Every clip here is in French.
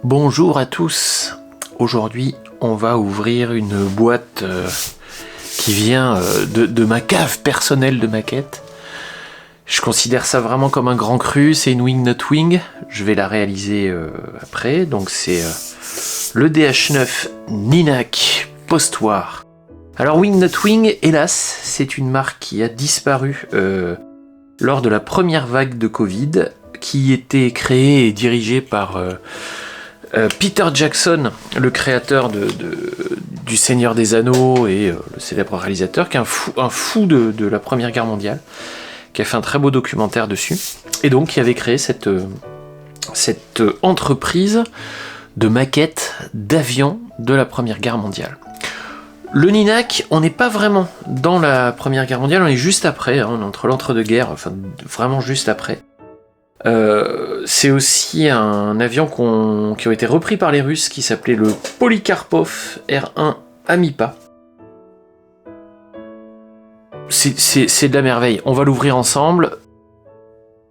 Bonjour à tous. Aujourd'hui, on va ouvrir une boîte qui vient de ma cave personnelle de maquettes. Je considère ça vraiment comme un grand cru. C'est une Wingnut Wing. Je vais la réaliser après. Donc c'est le DH9 Ninac Post-War. Alors Wingnut Wing, hélas, c'est une marque qui a disparu lors de la première vague de Covid, qui était créée et dirigée par Peter Jackson, le créateur du Seigneur des Anneaux et le célèbre réalisateur, qui est un fou de la Première Guerre mondiale, qui a fait un très beau documentaire dessus, et donc qui avait créé cette entreprise de maquettes d'avions de la Première Guerre mondiale. Le Ninac, on n'est pas vraiment dans la Première Guerre mondiale, on est juste après, hein, entre l'entre-deux-guerres, enfin vraiment juste après. C'est aussi un avion qui a été repris par les Russes, qui s'appelait le Polikarpov R1 Amipa. C'est de la merveille, on va l'ouvrir ensemble.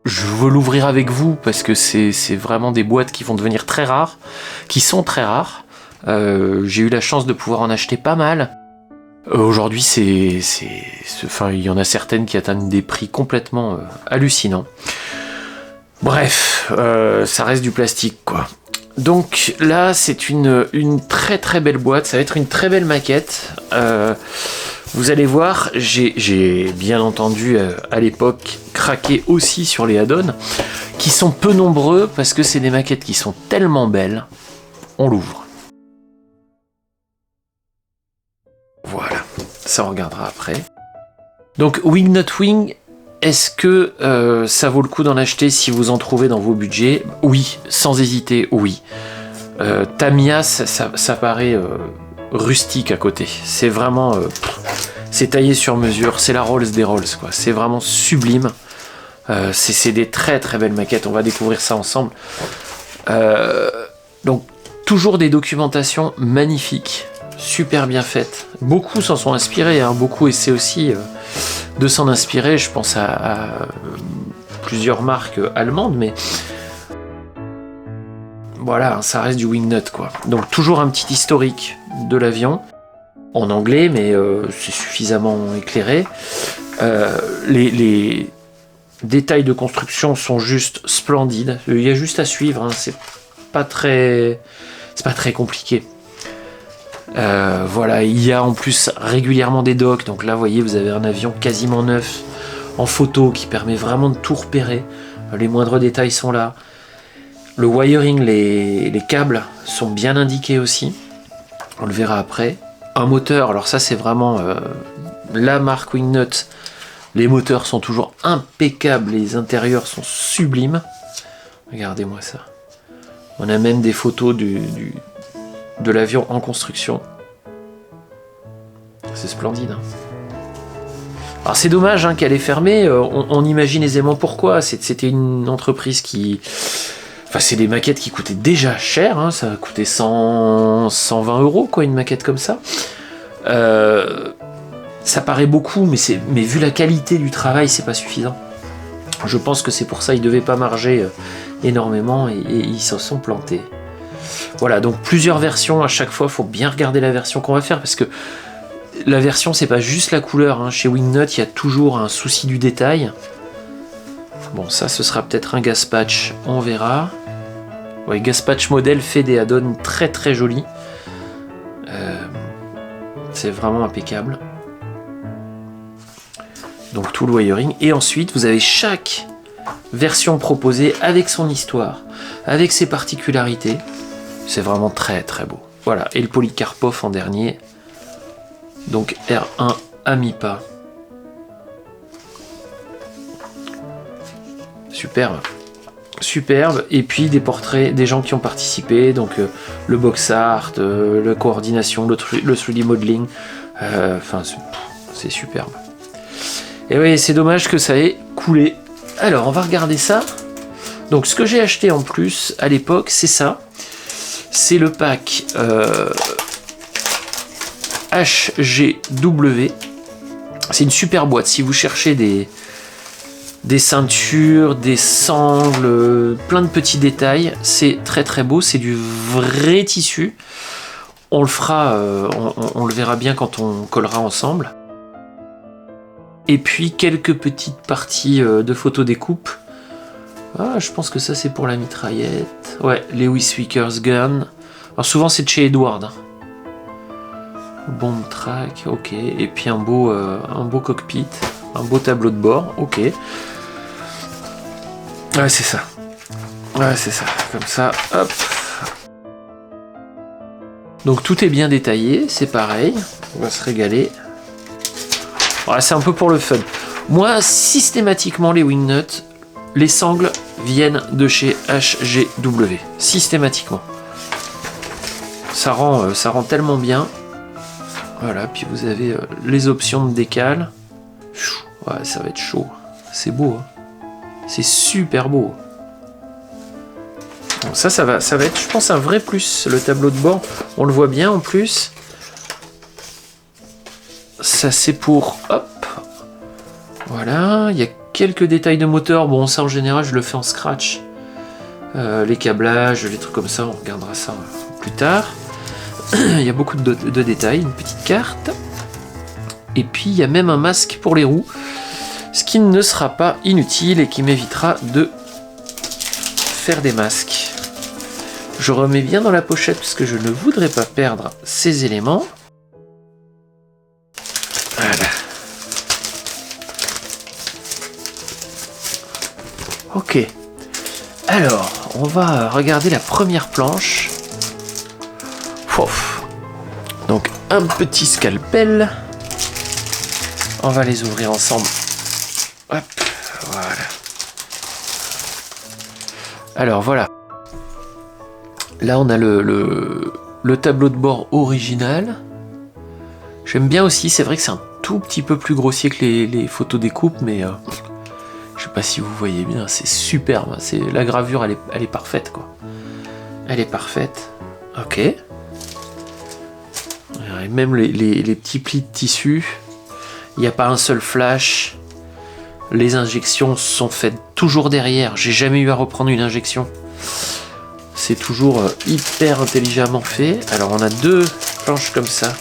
Je veux l'ouvrir avec vous parce que c'est vraiment des boîtes qui vont devenir très rares, qui sont très rares. J'ai eu la chance de pouvoir en acheter pas mal. Aujourd'hui, enfin, il y en a certaines qui atteignent des prix complètement hallucinants. Bref, ça reste du plastique, quoi. Donc là, c'est une très très belle boîte, ça va être une très belle maquette. Vous allez voir, j'ai bien entendu à l'époque craqué aussi sur les add-ons, qui sont peu nombreux parce que c'est des maquettes qui sont tellement belles. On l'ouvre. Voilà, ça on regardera après. Donc Wingnut Wing, est-ce que ça vaut le coup d'en acheter si vous en trouvez dans vos budgets? Oui, sans hésiter, oui. Tamiya, ça paraît rustique à côté. C'est vraiment... c'est taillé sur mesure, c'est la Rolls des Rolls, quoi. C'est vraiment sublime. C'est des très très belles maquettes, on va découvrir ça ensemble. Donc, toujours des documentations magnifiques, super bien faites. Beaucoup s'en sont inspirés, hein, beaucoup essaient aussi de s'en inspirer. Je pense à plusieurs marques allemandes, mais voilà, ça reste du Wingnut, quoi. Donc toujours un petit historique de l'avion, en anglais, mais c'est suffisamment éclairé. Les détails de construction sont juste splendides. Il y a juste à suivre, hein. C'est pas très compliqué. Voilà, il y a en plus régulièrement des docks, donc là vous voyez, vous avez un avion quasiment neuf en photo qui permet vraiment de tout repérer. Les moindres détails sont là. Le wiring, les câbles sont bien indiqués aussi, on le verra après. Un moteur, alors ça c'est vraiment la marque Wingnut. Les moteurs sont toujours impeccables, les intérieurs sont sublimes. Regardez-moi ça. On a même des photos de l'avion en construction. C'est splendide, hein. Alors c'est dommage, hein, qu'elle est fermée. On imagine aisément pourquoi. C'était une entreprise qui... Enfin, c'est des maquettes qui coûtaient déjà cher, hein. Ça coûtait 120 €, quoi, une maquette comme ça. Ça paraît beaucoup, mais vu la qualité du travail, c'est pas suffisant. Je pense que c'est pour ça qu'ils devaient pas marger énormément et ils s'en sont plantés. Voilà, donc plusieurs versions à chaque fois. Il faut bien regarder la version qu'on va faire parce que la version, c'est pas juste la couleur, hein. Chez Wingnut, il y a toujours un souci du détail. Bon, ça, ce sera peut-être un Gaspatch, on verra. Ouais, Gaspatch modèle fait des add-ons très très jolis. C'est vraiment impeccable. Donc tout le wiring. Et ensuite, vous avez chaque version proposée avec son histoire, avec ses particularités. C'est vraiment très très beau. Voilà, et le Polikarpov en dernier. Donc R1 Amipa. Superbe. Superbe. Et puis des portraits des gens qui ont participé. Donc le box art, la coordination, le 3D modeling. Enfin, c'est superbe. Et oui, c'est dommage que ça ait coulé. Alors, on va regarder ça. Donc, ce que j'ai acheté en plus à l'époque, c'est ça. C'est le pack HGW. C'est une super boîte. Si vous cherchez des ceintures, des sangles, plein de petits détails. C'est très très beau, c'est du vrai tissu. On le fera, on le verra bien quand on collera ensemble. Et puis quelques petites parties de photo-découpe. Ah, je pense que ça c'est pour la mitraillette. Ouais, Lewis Wickers Gun. Alors souvent c'est de chez Edward. Bomb track, ok. Et puis un beau cockpit, un beau tableau de bord, ok. Ouais, c'est ça. Ouais, c'est ça. Comme ça, hop. Donc tout est bien détaillé, c'est pareil. On va se régaler. Voilà, c'est un peu pour le fun. Moi, systématiquement, les wingnuts, les sangles viennent de chez HGW. Systématiquement. Ça rend tellement bien. Voilà, puis vous avez les options de décal. Ouais, ça va être chaud. C'est beau. Hein. C'est super beau. Bon, ça va être, je pense, un vrai plus. Le tableau de bord, on le voit bien en plus. Ça, c'est pour... Hop. Voilà, il y a quelques détails de moteur. Bon, ça, en général, je le fais en scratch. Les câblages, les trucs comme ça, on regardera ça plus tard. Il y a beaucoup de détails, une petite carte. Et puis, il y a même un masque pour les roues. Ce qui ne sera pas inutile et qui m'évitera de faire des masques. Je remets bien dans la pochette parce que je ne voudrais pas perdre ces éléments. Voilà. Ok. Alors, on va regarder la première planche. Ouf. Donc, un petit scalpel. On va les ouvrir ensemble. Hop, voilà. Alors, voilà. Là, on a le tableau de bord original. J'aime bien aussi, c'est vrai que c'est un tout petit peu plus grossier que les photos découpes, mais je sais pas si vous voyez bien, c'est superbe. La gravure, elle est parfaite, quoi. Elle est parfaite. Ok. Et même les petits plis de tissu, il n'y a pas un seul flash. Les injections sont faites toujours derrière. J'ai jamais eu à reprendre une injection. C'est toujours hyper intelligemment fait. Alors on a deux planches comme ça.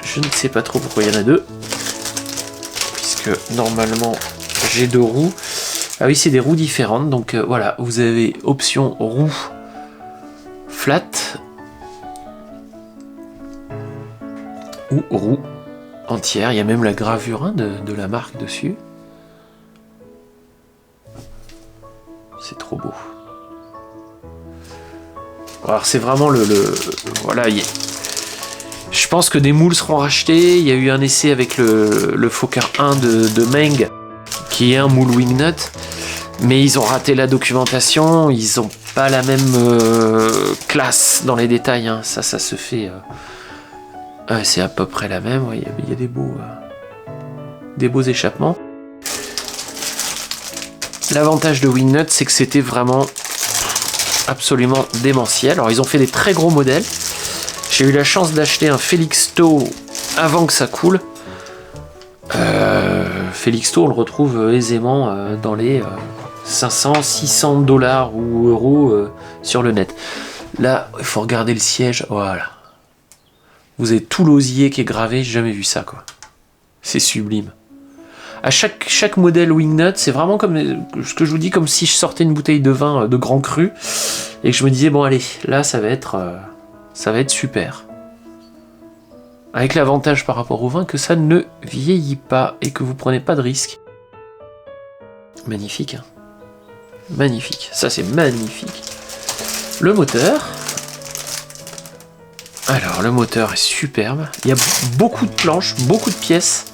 Je ne sais pas trop pourquoi il y en a deux. Puisque normalement j'ai deux roues. Ah oui, c'est des roues différentes. Donc voilà, vous avez option roue flat ou roue entière. Il y a même la gravure hein, de la marque dessus. C'est trop beau. Alors c'est vraiment voilà. Je pense que des moules seront rachetés. Il y a eu un essai avec le Fokker 1 de Meng, qui est un moule wingnut. Mais ils ont raté la documentation. Ils n'ont pas la même classe dans les détails. Hein. Ça se fait... c'est à peu près la même. Ouais, il y a des beaux échappements. L'avantage de wingnut, c'est que c'était vraiment absolument démentiel. Alors ils ont fait des très gros modèles. J'ai eu la chance d'acheter un Felixstowe avant que ça coule. Felixstowe, on le retrouve aisément dans les 500, 600 $ ou euros sur le net. Là, il faut regarder le siège. Voilà. Vous avez tout l'osier qui est gravé. J'ai jamais vu ça, quoi. C'est sublime. À chaque modèle wingnut, c'est vraiment comme ce que je vous dis, comme si je sortais une bouteille de vin de grand cru et que je me disais bon allez, là ça va être super. Avec l'avantage par rapport au vin que ça ne vieillit pas et que vous prenez pas de risque. Magnifique, hein. Magnifique. Ça c'est magnifique. Le moteur. Alors le moteur est superbe. Il y a beaucoup de planches, beaucoup de pièces.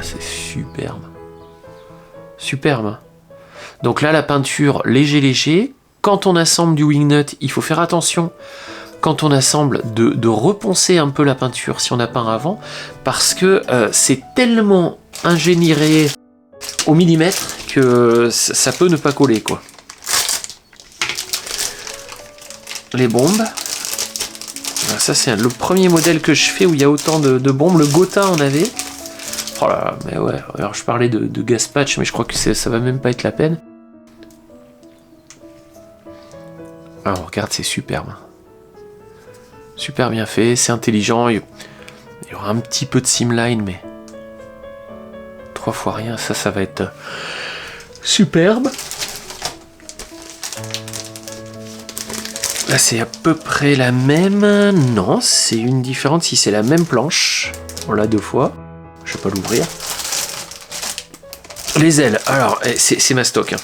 C'est superbe. Superbe. Donc là, la peinture léger. Quand on assemble du wingnut, il faut faire attention, quand on assemble, de reponcer un peu la peinture si on n'a pas un avant, parce que c'est tellement ingénieré au millimètre que ça peut ne pas coller, quoi. Les bombes. Ça c'est le premier modèle que je fais où il y a autant de bombes. Le Gotha en avait. Oh là là, mais ouais, alors je parlais de Gaspatch, mais je crois que ça va même pas être la peine. Alors regarde, c'est superbe. Super bien fait, c'est intelligent. Il y aura un petit peu de simline, mais 3 fois rien, ça va être superbe. Là c'est à peu près la même. Non, c'est une différente si c'est la même planche. On l'a 2 fois. Je vais pas l'ouvrir. Les ailes, alors c'est ma stock. Hein.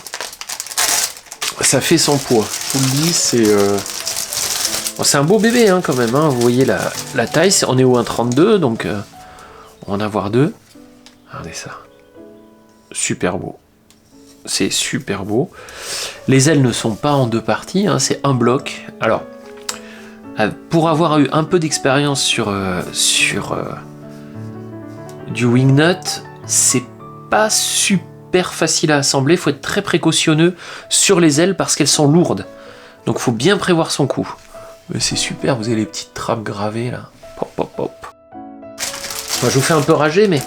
Ça fait son poids. Je vous le dis, c'est un beau bébé hein, quand même. Hein. Vous voyez la taille, on est au 1,32, donc on va en avoir 2. Regardez ça. Super beau. C'est super beau. Les ailes ne sont pas en 2 parties, hein, c'est un bloc. Alors, pour avoir eu un peu d'expérience sur du wingnut, c'est pas super facile à assembler. Il faut être très précautionneux sur les ailes parce qu'elles sont lourdes. Donc, il faut bien prévoir son coup. Mais c'est super, vous avez les petites trappes gravées là. Pop, pop, pop. Moi, je vous fais un peu rager, mais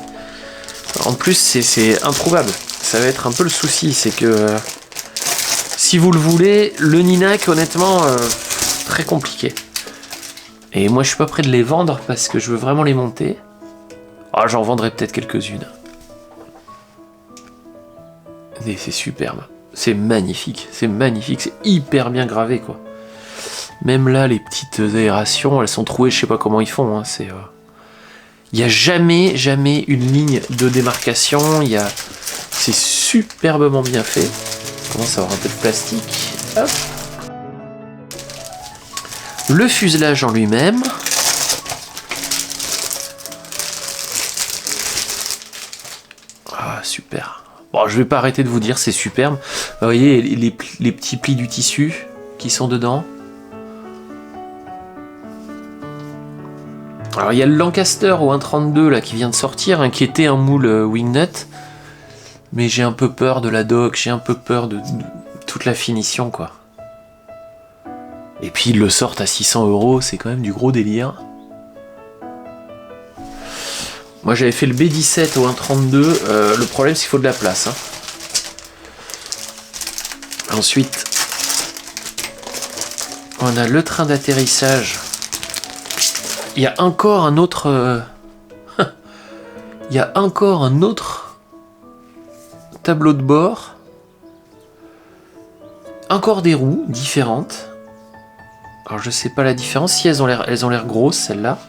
en plus, c'est introuvable. Ça va être un peu le souci, c'est que si vous le voulez, le Ninac, honnêtement, très compliqué. Et moi, je suis pas prêt de les vendre parce que je veux vraiment les monter. Ah, j'en vendrai peut-être quelques-unes. Et c'est superbe. C'est magnifique, c'est hyper bien gravé, quoi. Même là, les petites aérations, elles sont trouées, je sais pas comment ils font. Hein, il n'y a jamais une ligne de démarcation. C'est superbement bien fait. On commence à avoir un peu de plastique. Hop. Le fuselage en lui-même. Ah, super. Bon, je vais pas arrêter de vous dire, c'est superbe. Vous voyez les petits plis du tissu qui sont dedans. Alors il y a le Lancaster au 1,32 là qui vient de sortir, hein, qui était un moule wingnut, mais j'ai un peu peur de la dock, j'ai un peu peur de toute la finition quoi. Et puis ils le sortent à 600 €, c'est quand même du gros délire. Moi j'avais fait le B17 au 1,32, le problème c'est qu'il faut de la place. Hein. Ensuite, on a le train d'atterrissage. Il y a encore un autre... Il y a encore un autre tableau de bord. Encore des roues différentes. Alors je sais pas la différence. Si elles ont l'air grosses, celles-là.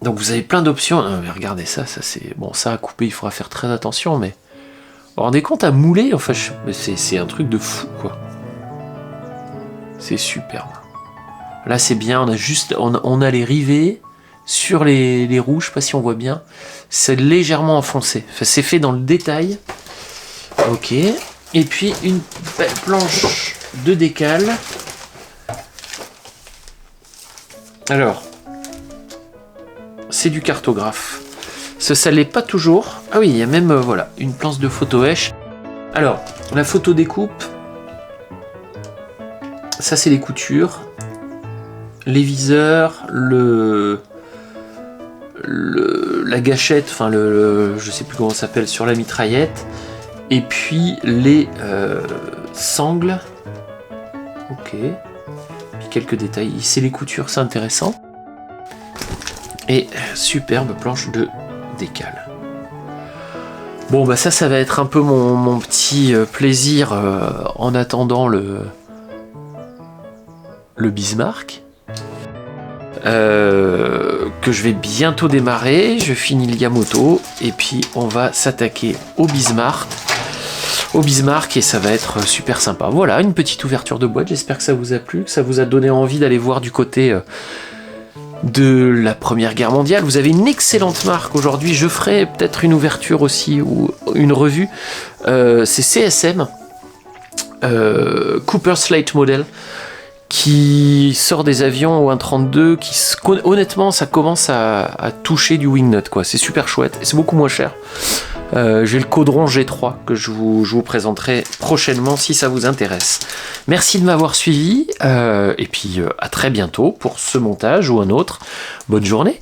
Donc vous avez plein d'options. Ah, mais regardez ça c'est... Bon, ça à couper, il faudra faire très attention, mais... Vous vous rendez compte à mouler? Enfin, c'est un truc de fou, quoi. C'est superbe. Là c'est bien, on a les rivets sur les roues, je sais pas si on voit bien. C'est légèrement enfoncé. Enfin, c'est fait dans le détail. Ok. Et puis une belle planche de décale. Alors, c'est du cartographe. Ça l'est pas toujours. Ah oui, il y a même voilà, une planche de photo hèche. Alors, la photo découpe. Ça c'est les coutures. Les viseurs, la gâchette, enfin je sais plus comment ça s'appelle, sur la mitraillette, et puis les sangles. Ok. Puis quelques détails. Ici les coutures, c'est intéressant. Et superbe planche de décale. Bon bah ça va être un peu mon petit plaisir en attendant le Bismarck. Que je vais bientôt démarrer. Je finis le Yamato et puis on va s'attaquer au Bismarck. Et ça va être super sympa. Voilà, une petite ouverture de boîte. J'espère que ça vous a plu, que ça vous a donné envie d'aller voir du côté de la Première Guerre mondiale. Vous avez une excellente marque aujourd'hui. Je ferai peut-être une ouverture aussi ou une revue. C'est CSM, Cooper Slate Model, qui sort des avions au 1,32, honnêtement ça commence à toucher du wingnut quoi. C'est super chouette et c'est beaucoup moins cher. J'ai le Caudron G3 que je vous présenterai prochainement si ça vous intéresse. Merci de m'avoir suivi et puis à très bientôt pour ce montage ou un autre. Bonne journée.